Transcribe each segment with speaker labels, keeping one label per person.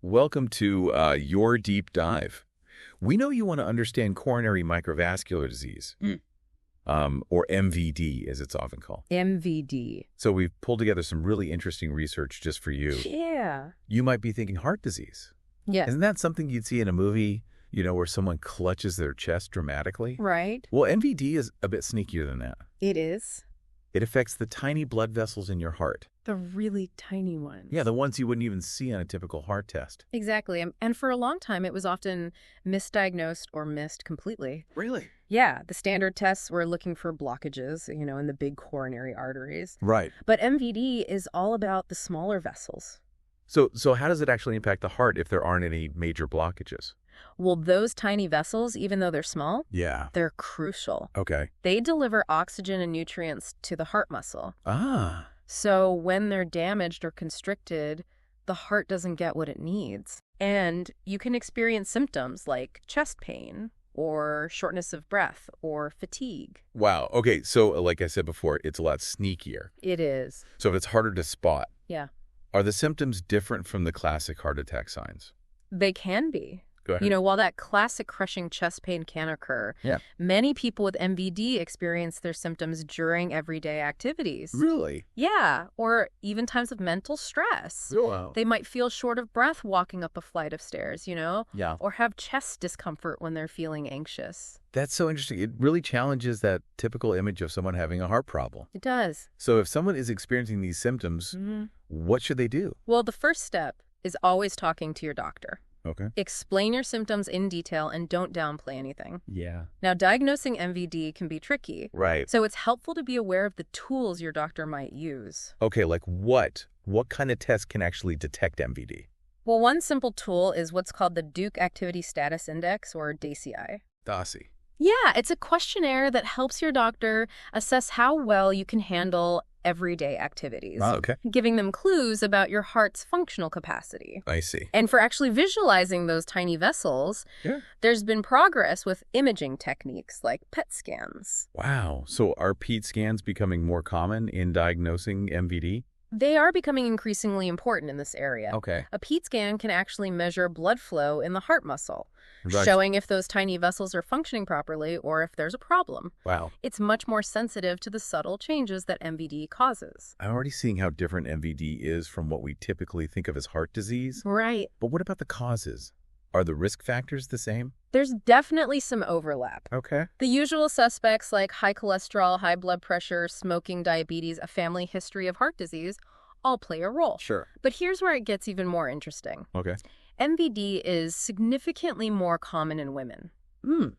Speaker 1: Welcome to your deep dive. We know you want to understand coronary microvascular disease, or MVD, as it's often called.
Speaker 2: MVD.
Speaker 1: So we've pulled together some really interesting research just for you.
Speaker 2: Yeah.
Speaker 1: You might be thinking heart disease.
Speaker 2: Yes.
Speaker 1: Isn't that something you'd see in a movie, where someone clutches their chest dramatically?
Speaker 2: Right.
Speaker 1: Well, MVD is a bit sneakier than that.
Speaker 2: It is.
Speaker 1: It affects the tiny blood vessels in your heart.
Speaker 2: The really tiny ones.
Speaker 1: Yeah, the ones you wouldn't even see on a typical heart test.
Speaker 2: Exactly. And for a long time, it was often misdiagnosed or missed completely.
Speaker 1: Really?
Speaker 2: Yeah. The standard tests were looking for blockages, in the big coronary arteries.
Speaker 1: Right.
Speaker 2: But MVD is all about the smaller vessels.
Speaker 1: So how does it actually impact the heart if there aren't any major blockages?
Speaker 2: Well, those tiny vessels, even though they're small,
Speaker 1: Yeah.
Speaker 2: they're crucial.
Speaker 1: Okay.
Speaker 2: They deliver oxygen and nutrients to the heart muscle.
Speaker 1: Ah.
Speaker 2: So when they're damaged or constricted, the heart doesn't get what it needs. And you can experience symptoms like chest pain or shortness of breath or fatigue.
Speaker 1: Wow. Okay. So like I said before, it's a lot sneakier.
Speaker 2: It is.
Speaker 1: So if it's harder to spot,
Speaker 2: Yeah.
Speaker 1: are the symptoms different from the classic heart attack signs?
Speaker 2: They can be.
Speaker 1: Go ahead.
Speaker 2: While that classic crushing chest pain can occur,
Speaker 1: Yeah.
Speaker 2: many people with MVD experience their symptoms during everyday activities.
Speaker 1: Really?
Speaker 2: Yeah, or even times of mental stress.
Speaker 1: Wow.
Speaker 2: They might feel short of breath walking up a flight of stairs,
Speaker 1: Yeah.
Speaker 2: or have chest discomfort when they're feeling anxious.
Speaker 1: That's so interesting. It really challenges that typical image of someone having a heart problem.
Speaker 2: It does.
Speaker 1: So if someone is experiencing these symptoms, what should they do?
Speaker 2: Well, the first step is always talking to your doctor.
Speaker 1: Okay.
Speaker 2: Explain your symptoms in detail and don't downplay anything.
Speaker 1: Yeah.
Speaker 2: Now, diagnosing MVD can be tricky,
Speaker 1: Right.
Speaker 2: so it's helpful to be aware of the tools your doctor might use.
Speaker 1: Okay, like what? What kind of test can actually detect MVD?
Speaker 2: Well, one simple tool is what's called the Duke Activity Status Index, or DACI.
Speaker 1: DASI.
Speaker 2: Yeah, it's a questionnaire that helps your doctor assess how well you can handle everyday activities,
Speaker 1: Okay.
Speaker 2: giving them clues about your heart's functional capacity.
Speaker 1: I see.
Speaker 2: And for actually visualizing those tiny vessels, there's been progress with imaging techniques like PET scans.
Speaker 1: Wow. So are PET scans becoming more common in diagnosing MVD?
Speaker 2: They are becoming increasingly important in this area.
Speaker 1: Okay.
Speaker 2: A PET scan can actually measure blood flow in the heart muscle,
Speaker 1: Right.
Speaker 2: showing if those tiny vessels are functioning properly or if there's a problem.
Speaker 1: Wow.
Speaker 2: It's much more sensitive to the subtle changes that MVD causes.
Speaker 1: I'm already seeing how different MVD is from what we typically think of as heart disease.
Speaker 2: Right.
Speaker 1: But what about the causes? Are the risk factors the same?
Speaker 2: There's definitely some overlap.
Speaker 1: Okay.
Speaker 2: The usual suspects like high cholesterol, high blood pressure, smoking, diabetes, a family history of heart disease all play a role.
Speaker 1: Sure.
Speaker 2: But here's where it gets even more interesting.
Speaker 1: Okay.
Speaker 2: MVD is significantly more common in women,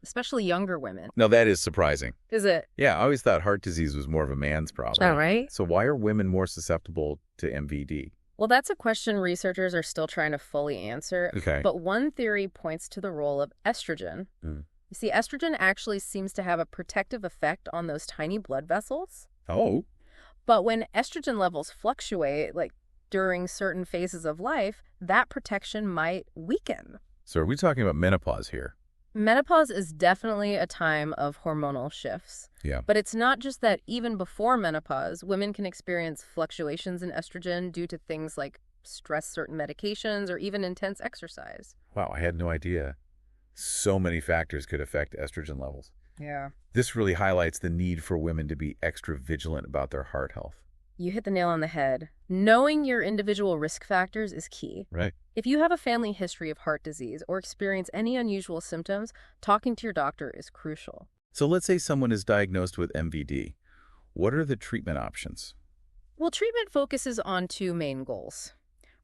Speaker 2: especially younger women.
Speaker 1: Now that is surprising.
Speaker 2: Is it?
Speaker 1: Yeah, I always thought heart disease was more of a man's problem.
Speaker 2: Oh, right.
Speaker 1: So why are women more susceptible to MVD?
Speaker 2: Well, that's a question researchers are still trying to fully answer.
Speaker 1: Okay.
Speaker 2: But one theory points to the role of estrogen. You see, estrogen actually seems to have a protective effect on those tiny blood vessels.
Speaker 1: Oh.
Speaker 2: But when estrogen levels fluctuate, like during certain phases of life, that protection might weaken.
Speaker 1: So are we talking about menopause here?
Speaker 2: Menopause is definitely a time of hormonal shifts.
Speaker 1: Yeah.
Speaker 2: But it's not just that even before menopause, women can experience fluctuations in estrogen due to things like stress, certain medications, or even intense exercise.
Speaker 1: Wow, I had no idea. So many factors could affect estrogen levels.
Speaker 2: Yeah.
Speaker 1: This really highlights the need for women to be extra vigilant about their heart health.
Speaker 2: You hit the nail on the head. Knowing your individual risk factors is key.
Speaker 1: Right.
Speaker 2: If you have a family history of heart disease or experience any unusual symptoms, talking to your doctor is crucial.
Speaker 1: So let's say someone is diagnosed with MVD. What are the treatment options?
Speaker 2: Well, treatment focuses on two main goals: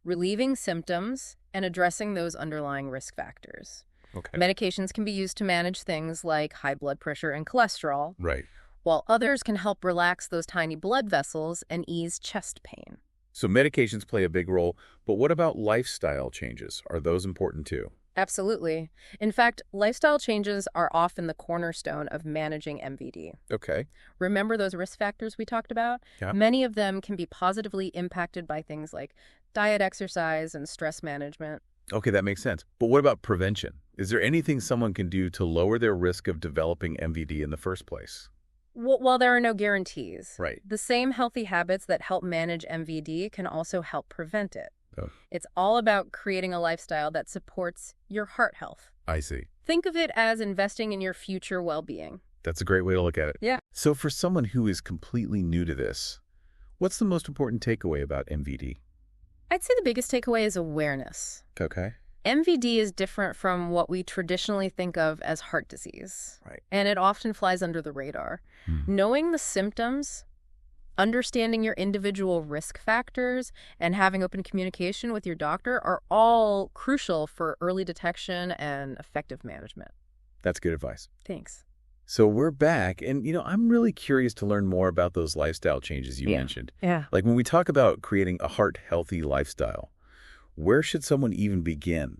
Speaker 2: relieving symptoms and addressing those underlying risk factors.
Speaker 1: Okay.
Speaker 2: Medications can be used to manage things like high blood pressure and cholesterol,
Speaker 1: Right.
Speaker 2: while others can help relax those tiny blood vessels and ease chest pain.
Speaker 1: So medications play a big role, but what about lifestyle changes? Are those important too?
Speaker 2: Absolutely. In fact, lifestyle changes are often the cornerstone of managing MVD.
Speaker 1: Okay.
Speaker 2: Remember those risk factors we talked about?
Speaker 1: Yeah.
Speaker 2: Many of them can be positively impacted by things like diet, exercise, and stress management.
Speaker 1: Okay, that makes sense. But what about prevention? Is there anything someone can do to lower their risk of developing MVD in the first place?
Speaker 2: While there are no guarantees,
Speaker 1: Right.
Speaker 2: the same healthy habits that help manage MVD can also help prevent it.
Speaker 1: Oh,
Speaker 2: It's all about creating a lifestyle that supports your heart health.
Speaker 1: I see.
Speaker 2: Think of it as investing in your future well-being.
Speaker 1: That's a great way to look at it.
Speaker 2: Yeah.
Speaker 1: So for someone who is completely new to this, what's the most important takeaway about MVD?
Speaker 2: I'd say the biggest takeaway is awareness.
Speaker 1: Okay.
Speaker 2: MVD is different from what we traditionally think of as heart disease.
Speaker 1: Right.
Speaker 2: And it often flies under the radar. Knowing the symptoms, understanding your individual risk factors, and having open communication with your doctor are all crucial for early detection and effective management.
Speaker 1: That's good advice.
Speaker 2: Thanks.
Speaker 1: So we're back, and I'm really curious to learn more about those lifestyle changes you mentioned.
Speaker 2: Yeah.
Speaker 1: Like when we talk about creating a heart-healthy lifestyle, where should someone even begin?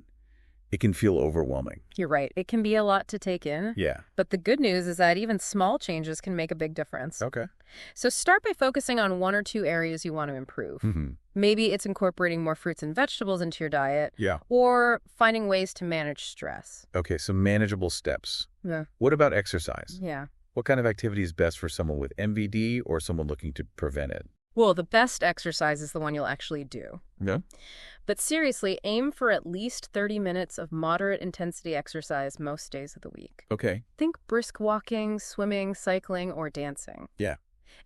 Speaker 1: It can feel overwhelming.
Speaker 2: You're right. It can be a lot to take in.
Speaker 1: Yeah.
Speaker 2: But the good news is that even small changes can make a big difference.
Speaker 1: Okay.
Speaker 2: So start by focusing on 1 or 2 areas you want to improve. Maybe it's incorporating more fruits and vegetables into your diet.
Speaker 1: Yeah.
Speaker 2: Or finding ways to manage stress.
Speaker 1: Okay, so manageable steps.
Speaker 2: Yeah.
Speaker 1: What about exercise?
Speaker 2: Yeah.
Speaker 1: What kind of activity is best for someone with MVD or someone looking to prevent it?
Speaker 2: Well, the best exercise is the one you'll actually do.
Speaker 1: Yeah.
Speaker 2: But seriously, aim for at least 30 minutes of moderate intensity exercise most days of the week.
Speaker 1: Okay.
Speaker 2: Think brisk walking, swimming, cycling, or dancing.
Speaker 1: Yeah.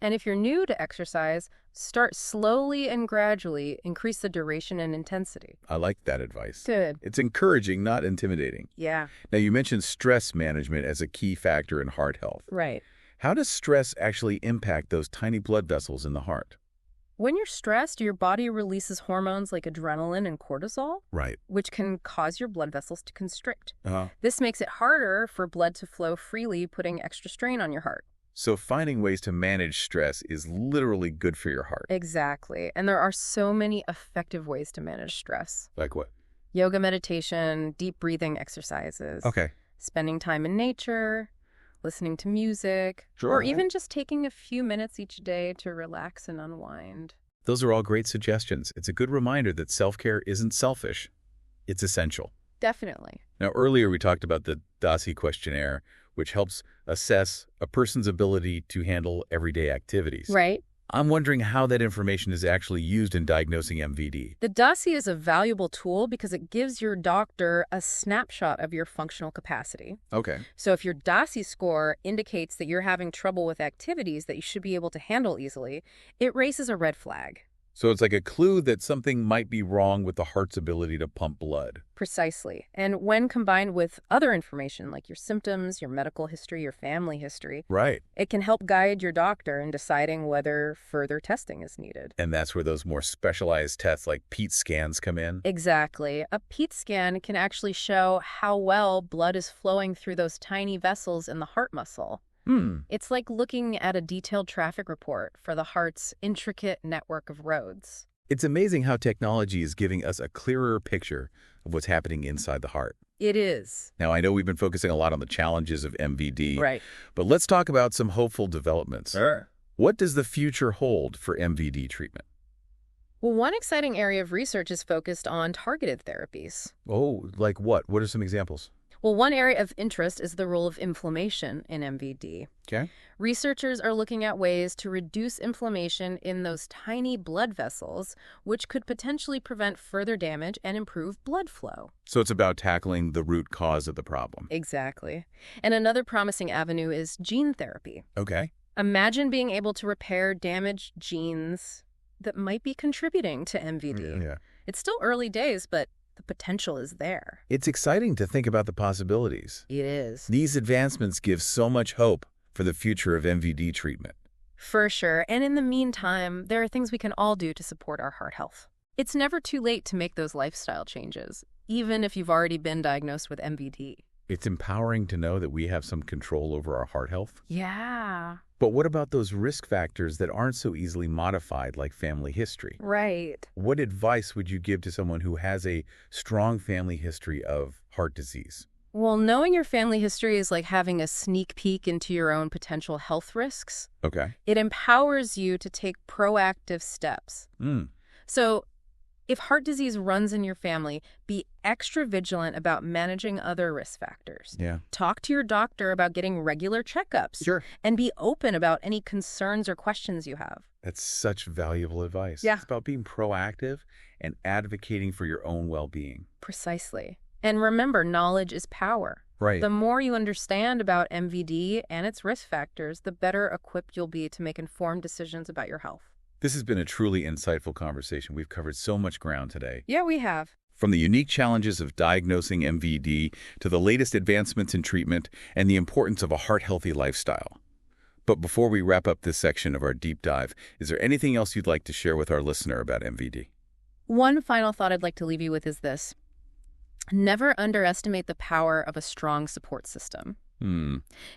Speaker 2: And if you're new to exercise, start slowly and gradually increase the duration and intensity.
Speaker 1: I like that advice.
Speaker 2: Good.
Speaker 1: It's encouraging, not intimidating.
Speaker 2: Yeah.
Speaker 1: Now, you mentioned stress management as a key factor in heart health.
Speaker 2: Right.
Speaker 1: How does stress actually impact those tiny blood vessels in the heart?
Speaker 2: When you're stressed, your body releases hormones like adrenaline and cortisol,
Speaker 1: Right.
Speaker 2: which can cause your blood vessels to constrict.
Speaker 1: Uh-huh.
Speaker 2: This makes it harder for blood to flow freely, putting extra strain on your heart.
Speaker 1: So finding ways to manage stress is literally good for your heart.
Speaker 2: Exactly. And there are so many effective ways to manage stress.
Speaker 1: Like what?
Speaker 2: Yoga meditation, deep breathing exercises.
Speaker 1: Okay.
Speaker 2: Spending time in nature, listening to music,
Speaker 1: Sure.
Speaker 2: or even just taking a few minutes each day to relax and unwind.
Speaker 1: Those are all great suggestions. It's a good reminder that self-care isn't selfish. It's essential.
Speaker 2: Definitely.
Speaker 1: Now, earlier we talked about the DASI questionnaire, which helps assess a person's ability to handle everyday activities.
Speaker 2: Right.
Speaker 1: I'm wondering how that information is actually used in diagnosing MVD.
Speaker 2: The DASI is a valuable tool because it gives your doctor a snapshot of your functional capacity.
Speaker 1: Okay.
Speaker 2: So if your DASI score indicates that you're having trouble with activities that you should be able to handle easily, it raises a red flag.
Speaker 1: So it's like a clue that something might be wrong with the heart's ability to pump blood.
Speaker 2: Precisely. And when combined with other information like your symptoms, your medical history, your family history,
Speaker 1: Right.
Speaker 2: it can help guide your doctor in deciding whether further testing is needed.
Speaker 1: And that's where those more specialized tests like PET scans come in?
Speaker 2: Exactly. A PET scan can actually show how well blood is flowing through those tiny vessels in the heart muscle. It's like looking at a detailed traffic report for the heart's intricate network of roads.
Speaker 1: It's amazing how technology is giving us a clearer picture of what's happening inside the heart.
Speaker 2: It is.
Speaker 1: Now, I know we've been focusing a lot on the challenges of MVD,
Speaker 2: Right.
Speaker 1: but let's talk about some hopeful developments.
Speaker 3: Sure.
Speaker 1: What does the future hold for MVD treatment?
Speaker 2: Well, one exciting area of research is focused on targeted therapies.
Speaker 1: Oh, like what? What are some examples?
Speaker 2: Well, one area of interest is the role of inflammation in MVD.
Speaker 1: Okay.
Speaker 2: Researchers are looking at ways to reduce inflammation in those tiny blood vessels, which could potentially prevent further damage and improve blood flow.
Speaker 1: So it's about tackling the root cause of the problem.
Speaker 2: Exactly. And another promising avenue is gene therapy.
Speaker 1: Okay.
Speaker 2: Imagine being able to repair damaged genes that might be contributing to MVD.
Speaker 1: Yeah.
Speaker 2: It's still early days, but the potential is there.
Speaker 1: It's exciting to think about the possibilities.
Speaker 2: It is.
Speaker 1: These advancements give so much hope for the future of MVD treatment.
Speaker 2: For sure. And in the meantime, there are things we can all do to support our heart health. It's never too late to make those lifestyle changes, even if you've already been diagnosed with MVD.
Speaker 1: It's empowering to know that we have some control over our heart health.
Speaker 2: Yeah.
Speaker 1: But what about those risk factors that aren't so easily modified, like family history?
Speaker 2: Right.
Speaker 1: What advice would you give to someone who has a strong family history of heart disease?
Speaker 2: Well, knowing your family history is like having a sneak peek into your own potential health risks.
Speaker 1: Okay.
Speaker 2: It empowers you to take proactive steps. So if heart disease runs in your family, be extra vigilant about managing other risk factors.
Speaker 1: Yeah.
Speaker 2: Talk to your doctor about getting regular checkups.
Speaker 1: Sure.
Speaker 2: And be open about any concerns or questions you have.
Speaker 1: That's such valuable advice.
Speaker 2: Yeah.
Speaker 1: It's about being proactive and advocating for your own well-being.
Speaker 2: Precisely. And remember, knowledge is power.
Speaker 1: Right.
Speaker 2: The more you understand about MVD and its risk factors, the better equipped you'll be to make informed decisions about your health.
Speaker 1: This has been a truly insightful conversation. We've covered so much ground today.
Speaker 2: Yeah, we have.
Speaker 1: From the unique challenges of diagnosing MVD to the latest advancements in treatment and the importance of a heart-healthy lifestyle. But before we wrap up this section of our deep dive, is there anything else you'd like to share with our listener about MVD?
Speaker 2: One final thought I'd like to leave you with is this. Never underestimate the power of a strong support system.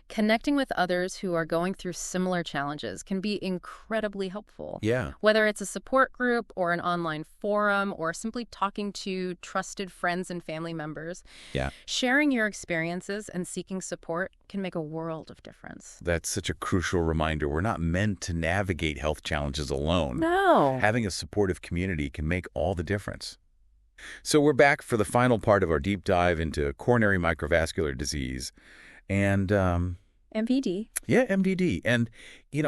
Speaker 2: Connecting with others who are going through similar challenges can be incredibly helpful.
Speaker 1: Yeah.
Speaker 2: Whether it's a support group or an online forum or simply talking to trusted friends and family members, sharing your experiences and seeking support can make a world of difference.
Speaker 1: That's such a crucial reminder. We're not meant to navigate health challenges alone.
Speaker 2: No.
Speaker 1: Having a supportive community can make all the difference. So we're back for the final part of our deep dive into coronary microvascular disease. And
Speaker 2: MVD.
Speaker 1: Yeah, MVD. And,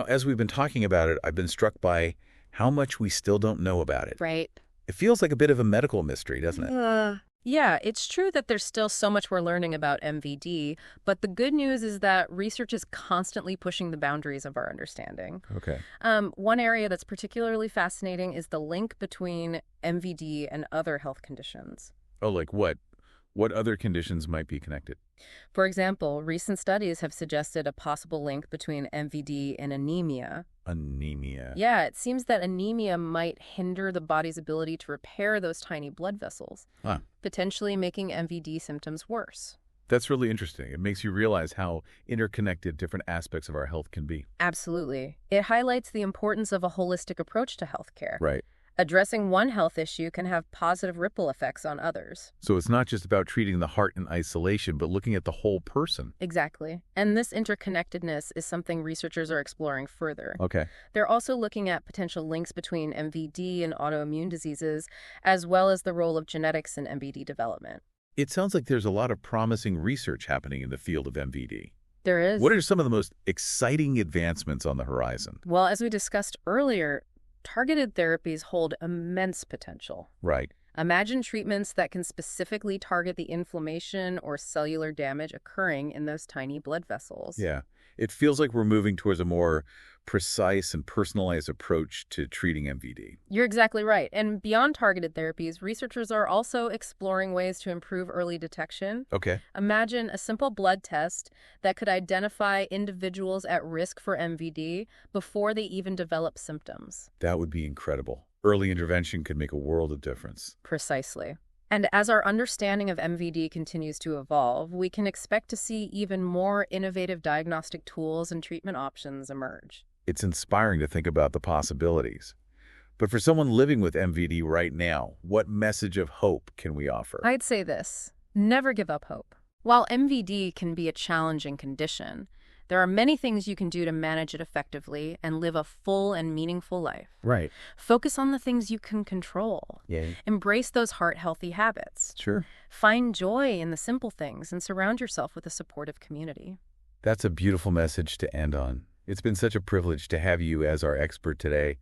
Speaker 1: as we've been talking about it, I've been struck by how much we still don't know about it.
Speaker 2: Right.
Speaker 1: It feels like a bit of a medical mystery, doesn't it?
Speaker 2: Yeah, it's true that there's still so much we're learning about MVD, but the good news is that research is constantly pushing the boundaries of our understanding.
Speaker 1: Okay.
Speaker 2: One area that's particularly fascinating is the link between MVD and other health conditions.
Speaker 1: Oh, like what? What other conditions might be connected?
Speaker 2: For example, recent studies have suggested a possible link between MVD and anemia.
Speaker 1: Anemia.
Speaker 2: Yeah, it seems that anemia might hinder the body's ability to repair those tiny blood vessels, potentially making MVD symptoms worse.
Speaker 1: That's really interesting. It makes you realize how interconnected different aspects of our health can be.
Speaker 2: Absolutely. It highlights the importance of a holistic approach to healthcare.
Speaker 1: Right.
Speaker 2: Addressing one health issue can have positive ripple effects on others.
Speaker 1: So it's not just about treating the heart in isolation, but looking at the whole person.
Speaker 2: Exactly. And this interconnectedness is something researchers are exploring further.
Speaker 1: Okay.
Speaker 2: They're also looking at potential links between MVD and autoimmune diseases, as well as the role of genetics in MVD development.
Speaker 1: It sounds like there's a lot of promising research happening in the field of MVD.
Speaker 2: There is.
Speaker 1: What are some of the most exciting advancements on the horizon?
Speaker 2: Well, as we discussed earlier, targeted therapies hold immense potential.
Speaker 1: Right.
Speaker 2: Imagine treatments that can specifically target the inflammation or cellular damage occurring in those tiny blood vessels.
Speaker 1: Yeah. It feels like we're moving towards a more precise and personalized approach to treating MVD.
Speaker 2: You're exactly right. And beyond targeted therapies, researchers are also exploring ways to improve early detection.
Speaker 1: Okay.
Speaker 2: Imagine a simple blood test that could identify individuals at risk for MVD before they even develop symptoms.
Speaker 1: That would be incredible. Early intervention could make a world of difference.
Speaker 2: Precisely. And as our understanding of MVD continues to evolve, we can expect to see even more innovative diagnostic tools and treatment options emerge.
Speaker 1: It's inspiring to think about the possibilities. But for someone living with MVD right now, what message of hope can we offer?
Speaker 2: I'd say this: never give up hope. While MVD can be a challenging condition, there are many things you can do to manage it effectively and live a full and meaningful life.
Speaker 1: Right.
Speaker 2: Focus on the things you can control.
Speaker 1: Yeah.
Speaker 2: Embrace those heart-healthy habits.
Speaker 1: Sure.
Speaker 2: Find joy in the simple things and surround yourself with a supportive community.
Speaker 1: That's a beautiful message to end on. It's been such a privilege to have you as our expert today,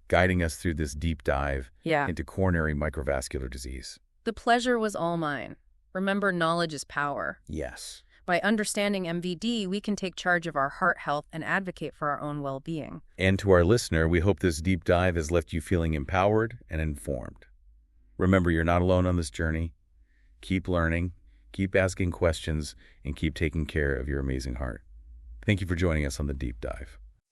Speaker 1: guiding us through this deep dive into coronary microvascular disease.
Speaker 2: The pleasure was all mine. Remember, knowledge is power.
Speaker 1: Yes.
Speaker 2: By understanding MVD, we can take charge of our heart health and advocate for our own well-being.
Speaker 1: And to our listener, we hope this deep dive has left you feeling empowered and informed. Remember, you're not alone on this journey. Keep learning, keep asking questions, and keep taking care of your amazing heart. Thank you for joining us on the deep dive.